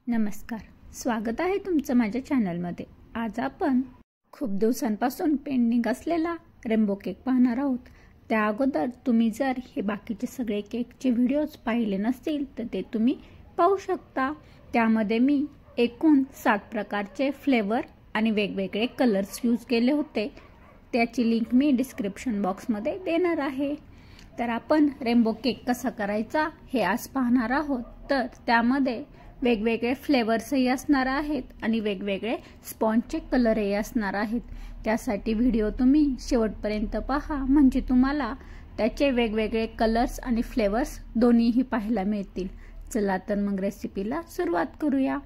नमस्कार, स्वागत आहे तुमचं माझ्या चॅनलमध्ये। आज आपण खूप दिवसांपासून पेंडिंग असलेला रेनबो केक पाहणार आहोत। त्या अगोदर तुम्ही जर हे बाकीचे सगळे केकचे व्हिडिओज पाहिले नसतील तर ते तुम्ही पाहू शकता। त्यामध्ये मी एकूण 7 प्रकारचे फ्लेवर आणि वेगवेगळे कलर्स यूज केले होते। त्याची लिंक मी डिस्क्रिप्शन बॉक्समध्ये देणार आहे। तर आपण रेनबो केक कसा करायचा हे आज पाहणार आहोत। तर त्यामध्ये वेगवेगळे फ्लेवर्सही असणार आहेत आणि वेगवेगळे स्पॉन्जचे कलरही असणार आहेत। त्यासाठी व्हिडिओ तुम्ही शेवटपर्यंत पहा, म्हणजे तुम्हाला त्याचे वेगवेगळे कलर्स आणि फ्लेवर्स दोन्हीही पाहायला मिळतील। चला तर मग रेसिपीला सुरुवात करूया।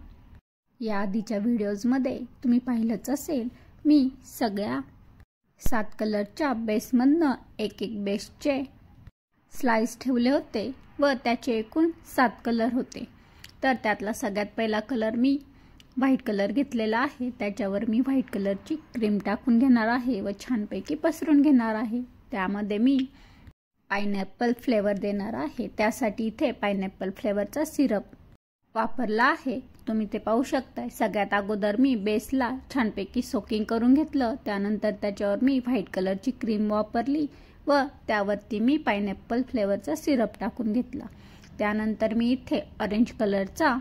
या आधीच्या व्हिडिओजमध्ये तुम्ही पाहिलंच असेल, मी सगळ्या 7 कलरच्या बेसमधनं एक बेसचे स्लाइस ठेवले होते व त्याचे एकूण 7 कलर होते। तर त्यातला सगळ्यात पहिला कलर मी व्हाईट कलर घेतलेला आहे। त्याच्यावर मी व्हाईट कलरची क्रीम टाकून घेणार आहे व छानपैकी पसरून घेणार आहे। त्यामध्ये मी पाइनएप्पल फ्लेवर देणार आहे। त्यासाठी इथे पाइनएप्पल फ्लेवरचा सिरप वापरला आहे, तुम्ही ते पाहू शकता। सगळ्यात अगोदर मी बेसला छानपैकी सोकिंग करून घेतलं। त्यानंतर त्याच्यावर मी व्हाईट कलरची क्रीम वापरली व त्यावरती मी पाइनएप्पल फ्लेवरचा सिरप टाकून घेतला। त्यानंतर मी इथे ऑरेंज कलरचा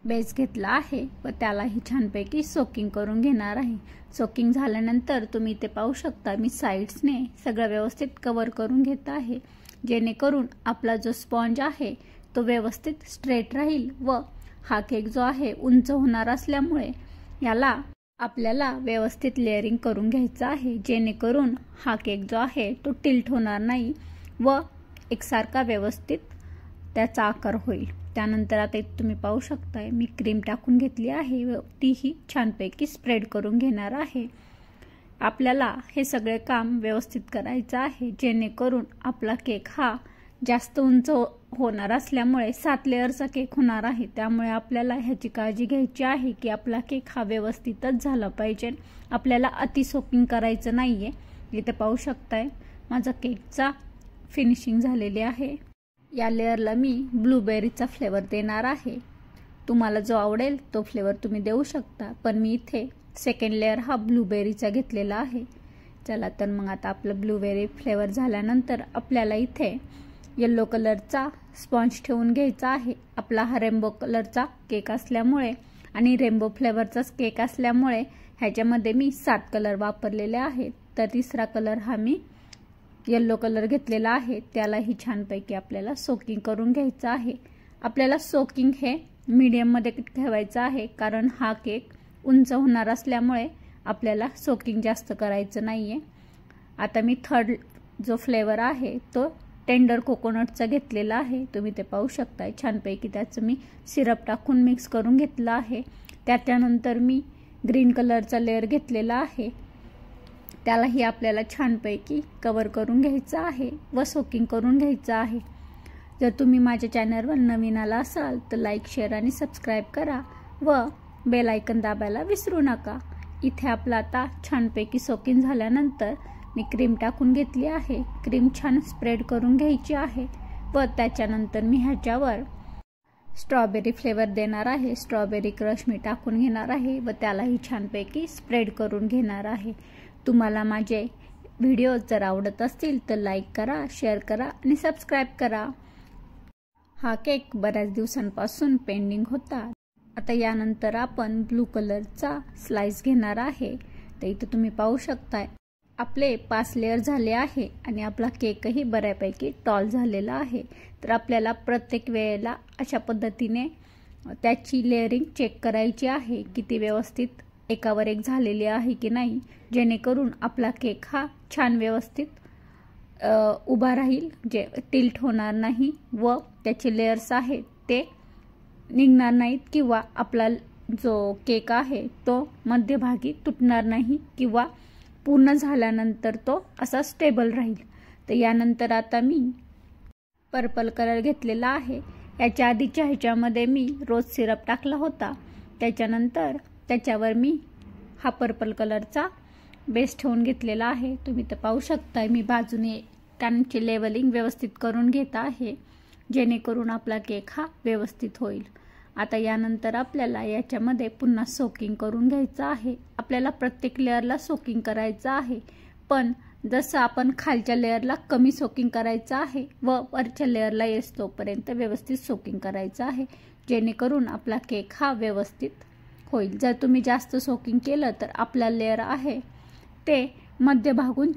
बेस घेतला आहे व त्यालाही छानपैकी सोकिंग करून घेणार आहे। सोकिंग झाल्यानंतर तुम्ही ते पाहू शकता, मी साइड्सने सगळं व्यवस्थित कव्हर करून घेत आहे, जेणेकरून आपला जो स्पॉन्ज आहे तो व्यवस्थित स्ट्रेट राहील व हा केक जो आहे उंच होणार असल्यामुळे याला आपल्याला व्यवस्थित लेयरिंग करून घ्यायचं आहे, जेणेकरून हा केक जो आहे तो टिल्ट होणार नाही व एकसारखा व्यवस्थित त्याचा आकार होईल। त्यानंतर आता इथे तुम्ही पाहू शकताय, मी क्रीम टाकून घेतली आहे व तीही छानपैकी स्प्रेड करून घेणार आहे। आपल्याला हे सगळे काम व्यवस्थित करायचं आहे, जेणेकरून आपला केक हा जास्त उंच होणार असल्यामुळे 7 लेअरचा केक होणार आहे। त्यामुळे आपल्याला ह्याची काळजी घ्यायची आहे की आपला केक हा व्यवस्थितच झाला पाहिजे, आपल्याला अति सोकिंग करायचं नाहीये। इथे पाहू शकताय माझा केकचा फिनिशिंग झालेली आहे। या लेअरला मी ब्लूबेरीचा फ्लेवर देणार आहे। तुम्हाला जो आवडेल तो फ्लेवर तुम्ही देऊ शकता, पण मी इथे सेकंड लेअर हा ब्लूबेरीचा घेतलेला आहे। चला तर मग आता आपलं ब्लूबेरी फ्लेवर झाल्यानंतर आपल्याला इथे येलो कलरचा स्पॉन्ज ठेवून घ्यायचा आहे। आपला हा रेनबो कलरचा केक असल्यामुळे आणि रेनबो फ्लेवरचाच केक असल्यामुळे ह्याच्यामध्ये मी 7 कलर वापरलेले आहेत। तर तिसरा कलर हा मी येलो कलर घेतलेला आहे, त्यालाही छानपैकी आपल्याला सोकिंग करून घ्यायचं आहे। आपल्याला सोकिंग हे मीडियम मध्ये ठेवायचं आहे, कारण हा केक उंच होणार असल्यामुळे आपल्याला सोकिंग जास्त करायचं नाहीये। आता मी थर्ड जो फ्लेवर आहे तो टेंडर कोकोनटचा घेतलेला आहे, तुम्ही ते पाहू शकता। छानपैकी त्याचं मी सिरप टाकून मिक्स करून घेतलं आहे। त्याच्यानंतर मी ग्रीन कलरचा लेअर घेतलेला आहे, त्यालाही आपल्याला छानपैकी कव्हर करून घ्यायचं आहे व सोकिंग करून घ्यायचं आहे। जर तुम्ही माझ्या चॅनलवर नवीन आला असाल तर लाईक, शेअर आणि सबस्क्राईब करा व बेल आयकन दाबायला विसरू नका। इथे आपलं आता छानपैकी सोकिंग झाल्यानंतर मी क्रीम टाकून घेतली आहे। क्रीम छान स्प्रेड करून घ्यायची आहे व त्याच्यानंतर मी ह्याच्यावर स्ट्रॉबेरी फ्लेवर देणार आहे। स्ट्रॉबेरी क्रश मी टाकून घेणार आहे व त्यालाही छानपैकी स्प्रेड करून घेणार आहे। तुम्हाला माझे व्हिडिओ जर आवडत असतील तर लाईक करा, शेअर करा आणि सबस्क्राईब करा। हा केक बऱ्याच दिवसांपासून पेंडिंग होता। आता यानंतर आपण ब्लू कलरचा स्लाइस घेणार आहे। तर इथे तुम्ही पाहू शकताय आपले 5 लेअर झाले आहे आणि आपला केकही बऱ्यापैकी टॉल झालेला आहे। तर आपल्याला प्रत्येक वेळेला अशा पद्धतीने त्याची लेअरिंग चेक करायची आहे की ती व्यवस्थित एकावर एक झालेली आहे की नाही, जेणेकरून आपला केक हा छान व्यवस्थित उभा राहील, जे टिल्ट होणार नाही व त्याचे लेयर्स आहेत ते निघणार नाहीत किंवा आपला जो केक आहे तो मध्यभागी तुटणार नाही किंवा पूर्ण झाल्यानंतर तो असा स्टेबल राहील। तर यानंतर आता मी पर्पल कलर घेतलेला आहे। याच्या आधीच्या ह्याच्यामध्ये मी रोज सिरप टाकला होता, त्याच्यानंतर त्याच्यावर मी हा पर्पल कलरचा बेस ठेवून घेतलेला आहे। तुम्ही ते पाहू शकता, मी बाजूने त्यांची लेवलिंग व्यवस्थित करून घेत आहे, जेणेकरून आपला केक हा व्यवस्थित होईल। आता यानंतर आपल्याला याच्यामध्ये पुन्हा सोकिंग करून घ्यायचं आहे। आपल्याला प्रत्येक लेअरला सोकिंग करायचं आहे, पण जसं आपण खालच्या लेअरला कमी सोकिंग करायचं आहे व वरच्या लेअरला येस तोपर्यंत व्यवस्थित सोकिंग करायचं आहे, जेणेकरून आपला केक हा व्यवस्थित होईल। जर तुम्ही जास्त सोकिंग केलं तर आपला लेअर आहे ते मध्यभागून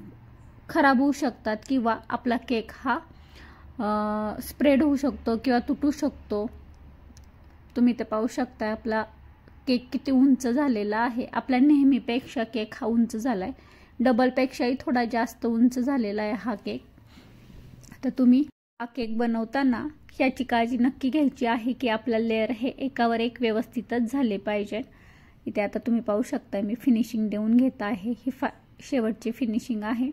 खराब होऊ शकतात किंवा आपला केक हा स्प्रेड होऊ शकतो किंवा तुटू शकतो। तुम्ही ते पाहू शकता आपला केक किती उंच झालेला आहे। आपल्या नेहमीपेक्षा केक हा उंच झालाय, डबलपेक्षाही थोडा जास्त उंच झालेला आहे हा केक। तर तुम्ही हा केक बनवताना याची काळजी नक्की घ्यायची आहे की आपला लेअर हे एकावर एक व्यवस्थितच झाले पाहिजे। इथे आता तुम्ही पाहू शकता मी फिनिशिंग देऊन घेत आहे, ही शेवटची फिनिशिंग आहे।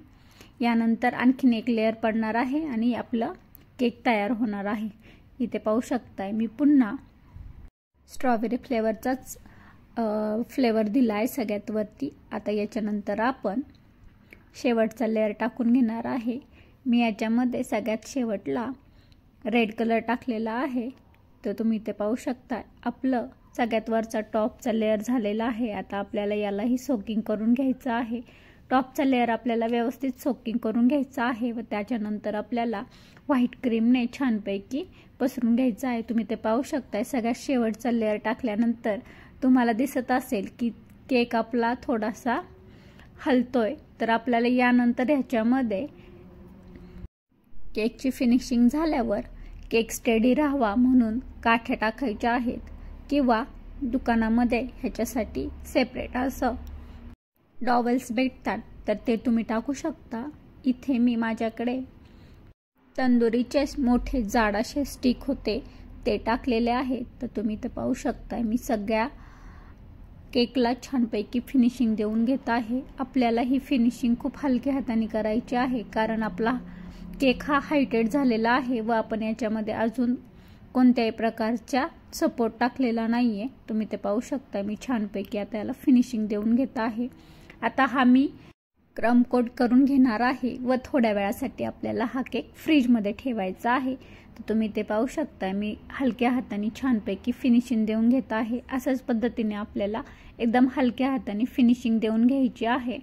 यानंतर आणखीन एक लेअर पडणार आहे आणि आपला केक तयार होणार आहे। इथे पाहू शकताय मी पुन्हा स्ट्रॉबेरी फ्लेवरचाच फ्लेवर दिला आहे सगळ्यात वरती। आता याच्यानंतर आपण शेवटचा लेअर टाकून घेणार आहे। मी याच्यामध्ये सगळ्यात शेवटला रेड कलर टाकलेला आहे। तर तुम्ही इथे पाहू शकता आपलं सगळ्यात वरचा टॉपचा लेअर झालेला आहे। आता आपल्याला यालाही सोकिंग करून घ्यायचं आहे। टॉपचा लेअर आपल्याला व्यवस्थित सोकिंग करून घ्यायचा आहे व त्याच्यानंतर आपल्याला व्हाईट क्रीमने छानपैकी पसरून घ्यायचं आहे। तुम्ही ते पाहू शकताय सगळ्यात शेवटचा लेअर टाकल्यानंतर तुम्हाला दिसत असेल की केक आपला थोडासा हलतोय। तर आपल्याला यानंतर ह्याच्यामध्ये केकची फिनिशिंग झाल्यावर केक स्टेडी राहावा म्हणून काठ्या टाकायच्या आहेत किंवा दुकानामध्ये ह्याच्यासाठी सेपरेट असं डॉवेल्स भेटतात, तर ते तुम्ही टाकू शकता। इथे मी माझ्याकडे तंदुरीचे मोठे जाड असे स्टिक होते ते टाकलेले आहेत। तर तुम्ही ते पाहू शकता मी सगळ्या केकला छानपैकी फिनिशिंग देऊन घेत आहे। आपल्याला ही फिनिशिंग खूप हलक्या हाताने करायची आहे, कारण आपला केक हा हायटेड झालेला आहे व आपण याच्यामध्ये अजून कोणत्याही प्रकारचा सपोर्ट टाकलेला नाहीये। तुम्ही ते पाहू शकता मी छानपैकी आता याला फिनिशिंग देऊन घेत आहे। आता हा मी क्रम कोट करून घेणार आहे व थोड्या वेळासाठी आपल्याला हा केक फ्रीजमध्ये ठेवायचा आहे। तर तुम्ही ते पाहू शकता मी हलक्या हाताने छानपैकी फिनिशिंग देऊन घेत आहे। अशाच पद्धतीने आपल्याला एकदम हलक्या हाताने फिनिशिंग देऊन घ्यायची आहे।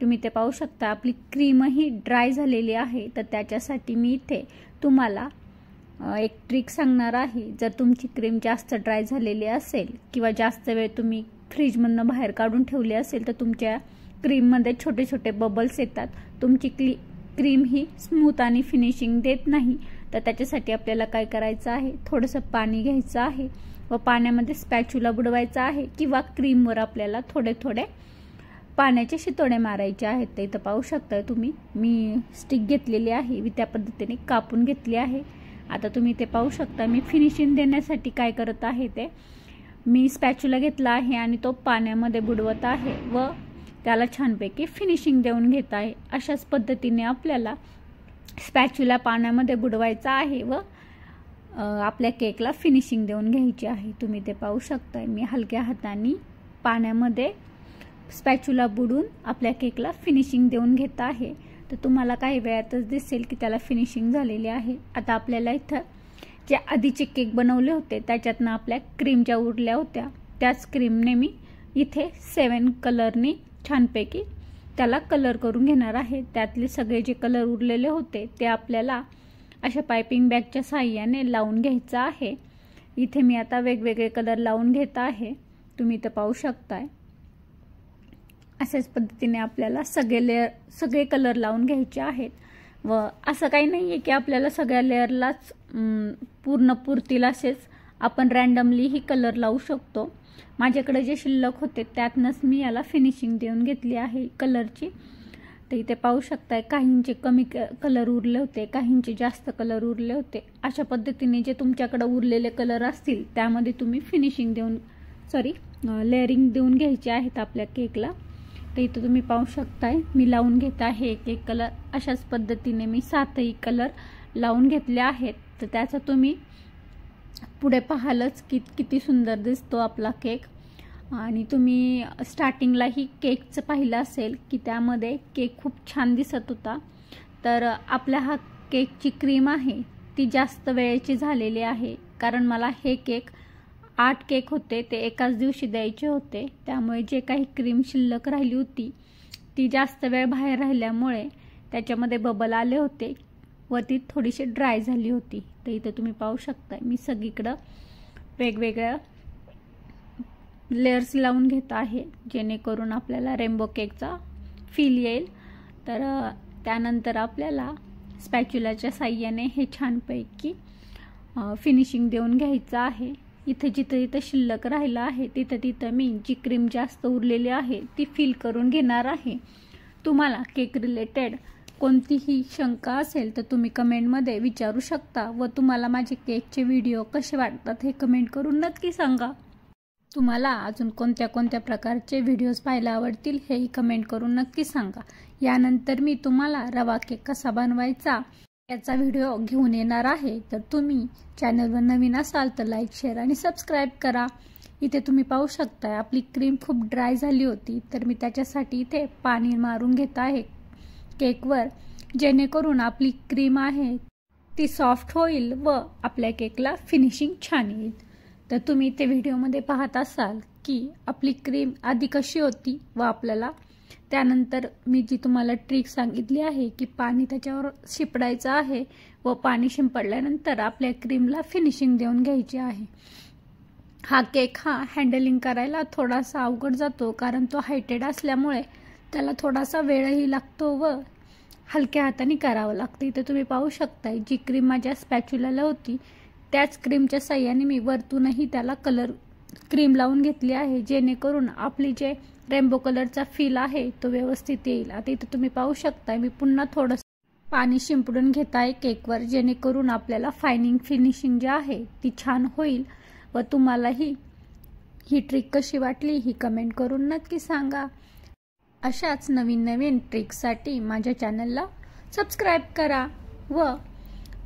तुम्ही ते पाहू शकता आपली क्रीम ही ड्राय झालेली आहे, तर त्याच्यासाठी मी इथे तुम्हाला एक ट्रिक सांगणार आहे। जर तुमची क्रीम जास्त ड्राय झालेली असेल किंवा जास्त वेळ तुम्ही फ्रीजमधून बाहेर काढून ठेवली असेल तर तुमच्या क्रीममध्ये छोटे छोटे बबल्स येतात, तुमची क्रीम ही स्मूथ आणि फिनिशिंग देत नाही। तर त्याच्यासाठी आपल्याला काय करायचं आहे, थोडंसं पाणी घ्यायचं आहे व पाण्यामध्ये स्पॅच्युला बुडवायचा आहे किंवा क्रीमवर आपल्याला थोडे थोडे पाण्याचे शितोडे मारायचे आहेत। तर इथं पाहू शकता तुम्ही मी स्टिक घेतलेली आहे, मी त्या पद्धतीने कापून घेतली आहे। आता तुम्ही ते पाहू शकता मी फिनिशिंग देण्यासाठी काय करत आहे, ते मी स्पॅच्युला घेतला आहे आणि तो पाण्यामध्ये बुडवत आहे व त्याला छानपैकी फिनिशिंग देऊन घेत आहे। अशाच पद्धतीने आपल्याला स्पॅच्युला पाण्यामध्ये बुडवायचा आहे व आपल्या केकला फिनिशिंग देऊन घ्यायची आहे। तुम्ही ते पाहू शकता मी हलक्या हाताने पाण्यामध्ये स्पॅच्युला बुडून आपल्या केकला फिनिशिंग देऊन घेत आहे। तर तुम्हाला काही वेळातच दिसेल की त्याला फिनिशिंग झालेली आहे। आता आपल्याला इथं जे आधीचे केक बनवले होते त्याच्यातनं आपल्या क्रीम ज्या उरल्या होत्या त्याच क्रीमने मी इथे 7 कलरनी छानपैकी त्याला कलर करून घेणार आहे। त्यातले सगळे जे कलर उरलेले होते ते आपल्याला अशा पाइपिंग बॅगच्या साहाय्याने लावून घ्यायचं आहे। इथे मी आता वेगवेगळे कलर लावून घेत आहे, तुम्ही इथं पाहू शकताय। अशाच पद्धतीने आपल्याला सगळे कलर लावून घ्यायचे आहेत व असं काही नाहीये की आपल्याला सगळ्या लेअरलाच पूर्णतील असेच आपण रँडमली ही कलर लावू शकतो। माझ्याकडे जे शिल्लक होते त्यातनंच मी याला फिनिशिंग देऊन घेतली आहे कलरची। तर इथे पाहू शकताय काहींचे कमी कलर उरले होते, काहींचे जास्त कलर उरले होते। अशा पद्धतीने जे तुमच्याकडे उरलेले कलर असतील त्यामध्ये तुम्ही फिनिशिंग देऊन लेअरिंग देऊन घ्यायचे आहेत आपल्या केकला। तर इथं तुम्ही पाहू शकताय मी लावून घेत आहे एक एक कलर। अशाच पद्धतीने मी 7ही कलर लावून घेतले आहेत। तर त्याचा तुम्ही पुढे पाहालच की किती सुंदर दिसतो आपला केक। आणि तुम्ही स्टार्टिंगला ही केकचं पाहिलं असेल की त्यामध्ये केक खूप छान दिसत होता। तर आपल्या हा केकची क्रीम आहे ती जास्त वेळेची झालेली आहे, कारण मला हे केक 8 केक होते ते एकाच दिवशी द्यायचे होते, त्यामुळे जे काही क्रीम शिल्लक राहिली होती ती जास्त वेळ बाहेर राहिल्यामुळे त्याच्यामध्ये बबल आले होते व ती थोडीशी ड्राय झाली होती. तर इथे तुम्ही पाहू शकता मी सगळीकडं वेगवेगळ्या लेयर्स लावून घेत आहे, जेणेकरून आपल्याला रेनबो केकचा फील येईल. तर त्यानंतर आपल्याला स्पॅच्युलाच्या साहाय्याने हे छानपैकी फिनिशिंग देऊन घ्यायचं आहे. इथे जिथं शिल्लक राहिलं आहे तिथं मी जी क्रीम जास्त उरलेली आहे ती फिल करून घेणार आहे. तुम्हाला केक रिलेटेड कोणतीही शंका असेल तर तुम्ही कमेंटमध्ये विचारू शकता व तुम्हाला माझे केकचे व्हिडिओ कसे वाटतात हे कमेंट करून नक्की सांगा. तुम्हाला अजून कोणत्या कोणत्या प्रकारचे व्हिडिओज पाहायला आवडतील हेही कमेंट करून नक्की सांगा. यानंतर मी तुम्हाला रवा केक कसा बनवायचा याचा व्हिडिओ घेऊन येणार आहे. तर तुम्ही चॅनलवर नवीन असाल तर लाईक, शेअर आणि सबस्क्राईब करा. इथे तुम्ही पाहू शकता आपली क्रीम खूप ड्राय झाली होती, तर मी त्याच्यासाठी इथे पाणी मारून घेत आहे केकवर, जेणेकरून आपली क्रीम आहे ती सॉफ्ट होईल व आपल्या केकला फिनिशिंग छान येईल. तर तुम्ही इथे व्हिडिओमध्ये पाहत असाल की आपली क्रीम आधी कशी होती व आपल्याला त्यानंतर मी जी तुम्हाला ट्रिक सांगितली आहे की पाणी त्याच्यावर शिपडायचं आहे व पाणी शिंपडल्यानंतर आपल्या क्रीमला फिनिशिंग देऊन घ्यायची आहे. हा केक हँडलिंग करायला थोडासा अवघड जातो, कारण तो हायटेड असल्यामुळे त्याला थोडासा वेळही लागतो व हलक्या हाताने करावं लागतं. इथे तुम्ही पाहू शकता जी क्रीम माझ्या स्पॅच्युलाला होती त्याच क्रीमच्या साहाय्याने मी वरतूनही त्याला कलर क्रीम लावून घेतली आहे, जेणेकरून आपली जे रेनबो कलरचा फील आहे तो व्यवस्थित येईल. आता इथे तुम्ही पाहू शकता मी पुन्हा थोडंसं पाणी शिंपडून घेत आहे केकवर, जेणेकरून आपल्याला फायनिंग फिनिशिंग जी आहे ती छान होईल. व तुम्हालाही ही ट्रिक कशी वाटली ही कमेंट करून नक्की सांगा. अशाच नवीन नवीन ट्रिक्ससाठी माझ्या चॅनलला सबस्क्राईब करा व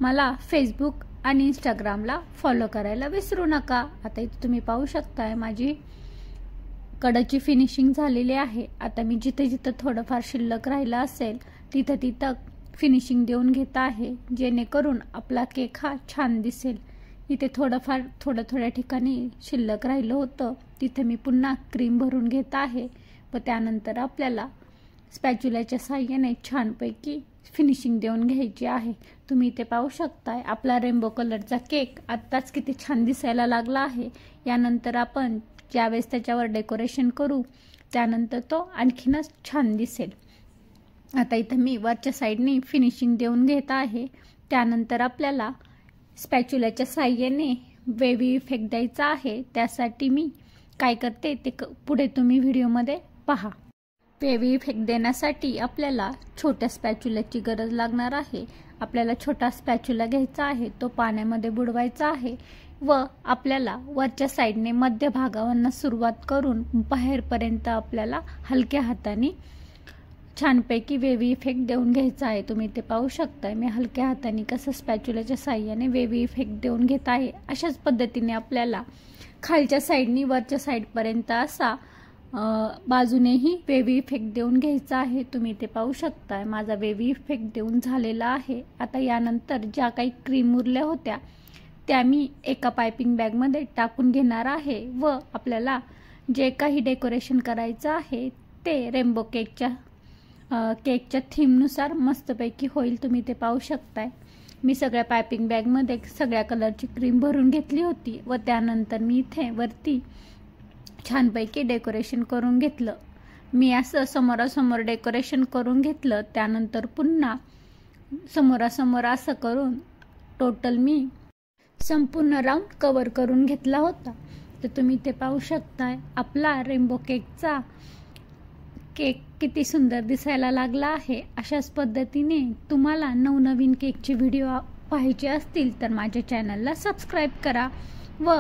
मला फेसबुक आणि इंस्टाग्रामला फॉलो करायला विसरू नका. आता इथे तुम्ही पाहू शकताय माझी कडाची फिनिशिंग झालेली आहे. आता मी जिथे जिथे थोडंफार शिल्लक राहिलं असेल तिथं फिनिशिंग देऊन घेत आहे, जेणेकरून आपला केक छान दिसेल. इथे थोड्या ठिकाणी शिल्लक राहिलं होतं तिथे मी पुन्हा क्रीम भरून घेत आहे व त्यानंतर आपल्याला स्पॅच्युलाच्या साहाय्याने छानपैकी फिनिशिंग देऊन घ्यायची आहे. तुम्ही इथे पाहू शकताय आपला रेनबो कलरचा केक आत्ताच किती छान दिसायला लागला आहे. यानंतर आपण ज्यावेळेस त्याच्यावर डेकोरेशन करू त्यानंतर तो आणखीनच छान दिसेल. आता इथं मी वरच्या साईडने फिनिशिंग देऊन घेत आहे. त्यानंतर आपल्याला स्पॅच्युलाच्या साहाय्याने वेव्ही इफेक्ट द्यायचा आहे. त्यासाठी मी काय करते ते पुढे तुम्ही व्हिडिओमध्ये पहा. वेव्ही इफेक्ट देण्यासाठी आपल्याला छोट्या स्पॅच्युलाची गरज लागणार आहे. आपल्याला छोटा स्पॅच्युला घ्यायचा आहे, तो पाण्यामध्ये बुडवायचा आहे व आपल्याला वरच्या साईडने मध्यभागावरनं सुरुवात करून बाहेरपर्यंत आपल्याला हलक्या हाताने छानपैकी वेव्ही इफेक्ट देऊन घ्यायचा आहे. तुम्ही ते पाहू शकता मी हलक्या हाताने कसं स्पॅच्युलाच्या साहाय्याने वेव्ही इफेक्ट देऊन घेत आहे. अशाच पद्धतीने आपल्याला खालच्या साईडनी वरच्या साईडपर्यंत असा बाजूनेही वेव्ही इफेक्ट देऊन घ्यायचा आहे. तुम्ही ते पाहू शकता माझा वेव्ही इफेक्ट देऊन झालेला आहे. आता यानंतर ज्या काही क्रीम उरल्या होत्या त्या मी एका पायपिंग बॅगमध्ये टाकून घेणार आहे व आपल्याला जे काही डेकोरेशन करायचं आहे ते रेनबो केकच्या थीमनुसार मस्तपैकी होईल. तुम्ही ते पाहू शकताय मी सगळ्या पायपिंग बॅगमध्ये सगळ्या कलरची क्रीम भरून घेतली होती व त्यानंतर मी इथे वरती छानपैकी डेकोरेशन करून घेतलं. मी असं समोरासमोर डेकोरेशन करून घेतलं. त्यानंतर पुन्हा समोरासमोर असं करून टोटल मी संपूर्ण राऊंड कव्हर करून घेतला होता. तर तुम्ही ते पाहू शकताय आपला रेनबो केकचा केक किती सुंदर दिसायला लागला आहे. अशाच पद्धतीने तुम्हाला नवनवीन केकचे व्हिडिओ पाहायचे असतील तर माझ्या चॅनलला सबस्क्राईब करा व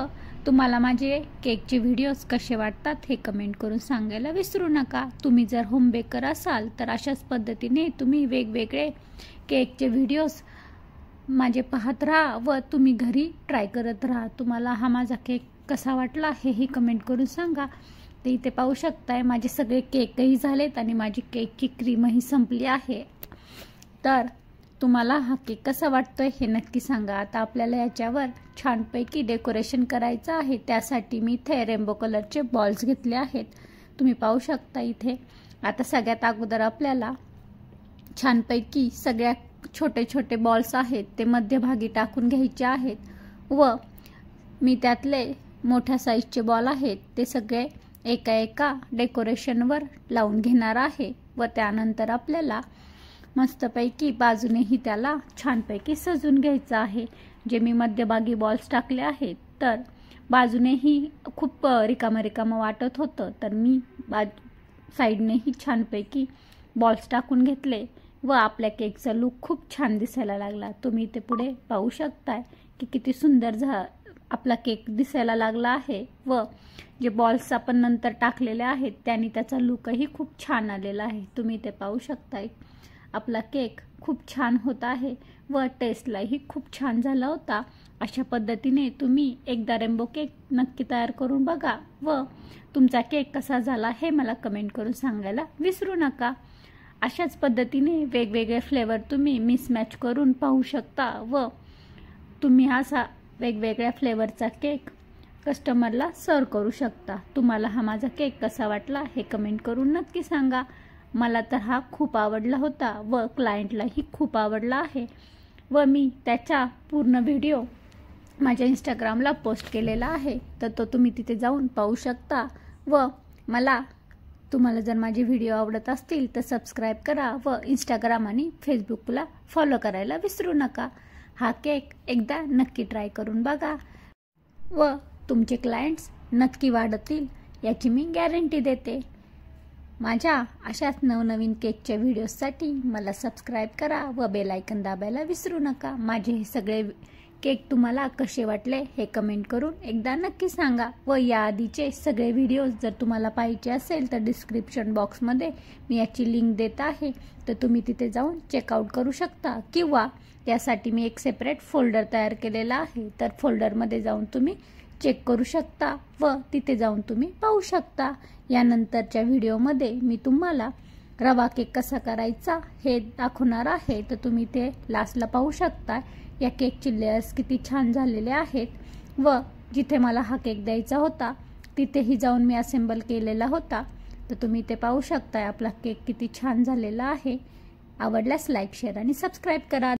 तुम्हाला माझे केकचे व्हिडिओज कसे वाटतात हे कमेंट करून सांगायला विसरू नका. तुम्ही जर होम बेकर असाल तर अशाच पद्धतीने तुम्ही वेगवेगळे केकचे व्हिडिओज माझे पाहत राहा व तुम्ही घरी ट्राय करत राहा. तुम्हाला हा माझा केक कसा वाटला हेही कमेंट करून सांगा. ते इथे पाहू शकताय माझे सगळे केकही झालेत आणि माझी केकची क्रीमही संपली आहे. तर तुम्हाला हा केक कसा वाटतोय हे नक्की सांगा। आता आपल्याला याच्यावर छानपैकी डेकोरेशन करायचं आहे। त्यासाठी मी इथे रेनबो कलरचे बॉल्स घेतले आहेत, तुम्ही पाहू शकता इथे। आता सगळ्यात अगोदर आपल्याला छानपैकी सगळ्या छोटे छोटे बॉल्स आहेत ते मध्यभागी टाकून घ्यायचे आहेत व मी त्यातले मोठ्या साईजचे बॉल आहेत ते सगळे एका एका डेकोरेशनवर लावून घेणार आहे व त्यानंतर आपल्याला मस्तपैकी बाजूनेही त्याला छानपैकी सजून घ्यायचं आहे। जे मी मध्यभागी बॉल्स टाकले आहेत तर बाजूनेही खूप रिकामं वाटत होतं, तर मी साईडनेही छानपैकी बॉल्स टाकून घेतले व आपल्या केकचा लुक खूप छान दिसायला लागला। तुम्ही इथे पुढे पाहू शकताय की किती सुंदर आपला केक दिसायला लागला आहे व जे बॉल्स आपण नंतर टाकलेले आहेत त्यांनी त्याचा लुकही खूप छान आलेला आहे। तुम्ही इथे पाहू शकताय आपला केक खूप छान होत आहे व टेस्टलाही खूप छान झाला होता। अशा पद्धतीने तुम्ही एकदा रेनबो केक नक्की तयार करून बघा व तुमचा केक कसा झाला हे मला कमेंट करून सांगायला विसरू नका। अशाच पद्धतीने वेगवेगळे फ्लेवर तुम्ही मिसमॅच करून पाहू शकता व तुम्ही असा वेगवेगळ्या फ्लेवरचा केक कस्टमरला सर्व करू शकता। तुम्हाला हा माझा केक कसा वाटला हे कमेंट करून नक्की सांगा। मला तर हा खूप आवडला होता व क्लायंटलाही खूप आवडला आहे व मी त्याचा पूर्ण व्हिडिओ माझ्या इंस्टाग्रामला पोस्ट केलेला आहे, तर तो तुम्ही तिथे जाऊन पाहू शकता व तुम्हाला जर माझे व्हिडिओ आवडत असतील तर सबस्क्राईब करा व इंस्टाग्राम आणि फेसबुकला फॉलो करायला विसरू नका। हा केक एकदा नक्की ट्राय करून बघा व तुमचे क्लायंट्स नक्की वाढतील याची मी गॅरंटी देते। माझ्या अशाच नवनवीन केकच्या व्हिडिओसाठी मला सबस्क्राईब करा व बेल आयकॉन दाबायला विसरू नका। माझे हे सगळे केक तुम्हाला कसे वाटले हे कमेंट करून एकदा नक्की सांगा व याआधीचे सगळे व्हिडिओज जर तुम्हाला पाहिजे असेल तर डिस्क्रिप्शन बॉक्समध्ये मी याची लिंक देत आहे, तर तुम्ही तिथे जाऊन चेकआउट करू शकता किंवा यासाठी मी एक सेपरेट फोल्डर तयार केलेला आहे, तर फोल्डरमध्ये जाऊन तुम्ही चेक करू शकता व तिथे जाऊन तुम्ही पाहू शकता। यानंतरच्या व्हिडिओमध्ये मी तुम्हाला रवा केक कसा करायचा हे दाखवणार आहे, तर तुम्ही ते लास्टला पाहू शकता। या केकचे लेयर्स किती छान झालेले आहेत व जिथे मला हा केक द्यायचा होता तिथेही जाऊन मी असेंबल केलेला होता, तर तुम्ही ते पाहू शकता। आपला केक किती छान झालेला आहे। आवडल्यास लाईक, शेअर आणि सबस्क्राईब करा।